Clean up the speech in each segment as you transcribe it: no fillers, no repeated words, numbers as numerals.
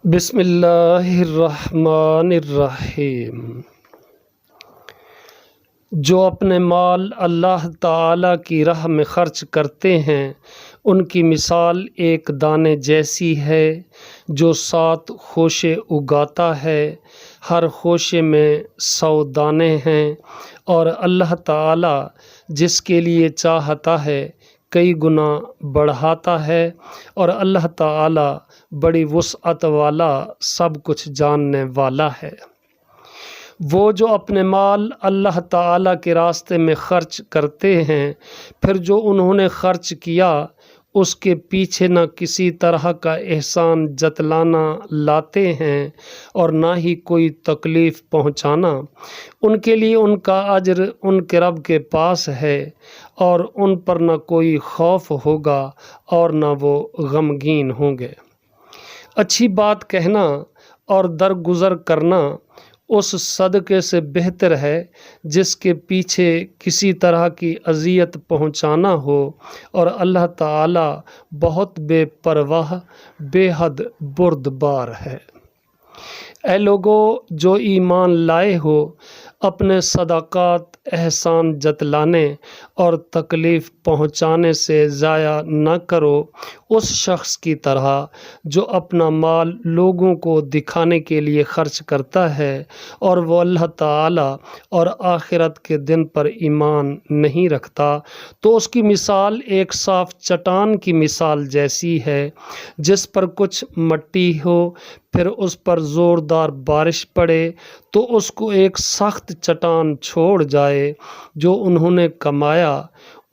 بسم اللہ الرحمن الرحیم۔ جو اپنے مال اللہ تعالیٰ کی راہ میں خرچ کرتے ہیں ان کی مثال ایک دانے جیسی ہے جو 7 خوشے اگاتا ہے، ہر خوشے میں 100 دانے ہیں، اور اللہ تعالیٰ جس کے لیے چاہتا ہے کئی گنا بڑھاتا ہے، اور اللہ تعالیٰ بڑی وسعت والا سب کچھ جاننے والا ہے۔ وہ جو اپنے مال اللہ تعالیٰ کے راستے میں خرچ کرتے ہیں، پھر جو انہوں نے خرچ کیا اس کے پیچھے نہ کسی طرح کا احسان جتلانا لاتے ہیں اور نہ ہی کوئی تکلیف پہنچانا، ان کے لیے ان کا اجر ان کے رب کے پاس ہے، اور ان پر نہ کوئی خوف ہوگا اور نہ وہ غمگین ہوں گے۔ اچھی بات کہنا اور درگزر کرنا اس صدقے سے بہتر ہے جس کے پیچھے کسی طرح کی اذیت پہنچانا ہو، اور اللہ تعالیٰ بہت بے پرواہ بے حد بردبار ہے۔ اے لوگو جو ایمان لائے ہو، اپنے صدقات احسان جتلانے اور تکلیف پہنچانے سے ضائع نہ کرو اس شخص کی طرح جو اپنا مال لوگوں کو دکھانے کے لیے خرچ کرتا ہے اور وہ اللہ تعالیٰ اور آخرت کے دن پر ایمان نہیں رکھتا، تو اس کی مثال ایک صاف چٹان کی مثال جیسی ہے جس پر کچھ مٹی ہو، پھر اس پر زوردار بارش پڑے تو اس کو ایک سخت چٹان چھوڑ جائے۔ جو انہوں نے کمایا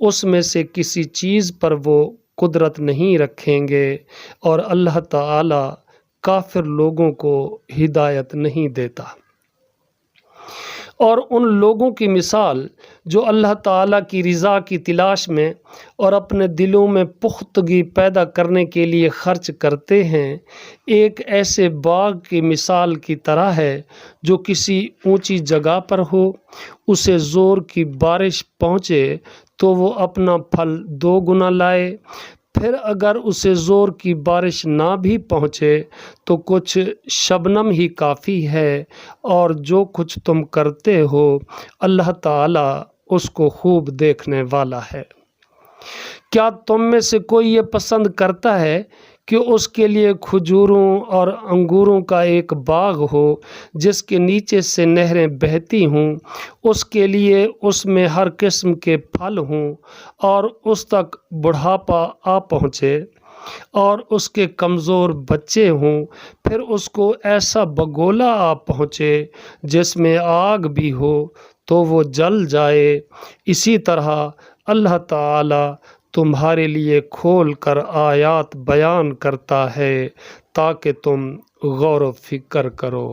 اس میں سے کسی چیز پر وہ قدرت نہیں رکھیں گے، اور اللہ تعالیٰ کافر لوگوں کو ہدایت نہیں دیتا۔ اور ان لوگوں کی مثال جو اللہ تعالیٰ کی رضا کی تلاش میں اور اپنے دلوں میں پختگی پیدا کرنے کے لیے خرچ کرتے ہیں، ایک ایسے باغ کی مثال کی طرح ہے جو کسی اونچی جگہ پر ہو، اسے زور کی بارش پہنچے تو وہ اپنا پھل 2 گنا لائے۔ پھر اگر اسے زور کی بارش نہ بھی پہنچے تو کچھ شبنم ہی کافی ہے، اور جو کچھ تم کرتے ہو اللہ تعالیٰ اس کو خوب دیکھنے والا ہے۔ کیا تم میں سے کوئی یہ پسند کرتا ہے کہ اس کے لیے کھجوروں اور انگوروں کا ایک باغ ہو جس کے نیچے سے نہریں بہتی ہوں، اس کے لیے اس میں ہر قسم کے پھل ہوں، اور اس تک بڑھاپا آ پہنچے اور اس کے کمزور بچے ہوں، پھر اس کو ایسا بگولا آ پہنچے جس میں آگ بھی ہو تو وہ جل جائے؟ اسی طرح اللہ تعالیٰ تمہارے لیے کھول کر آیات بیان کرتا ہے تاکہ تم غور و فکر کرو۔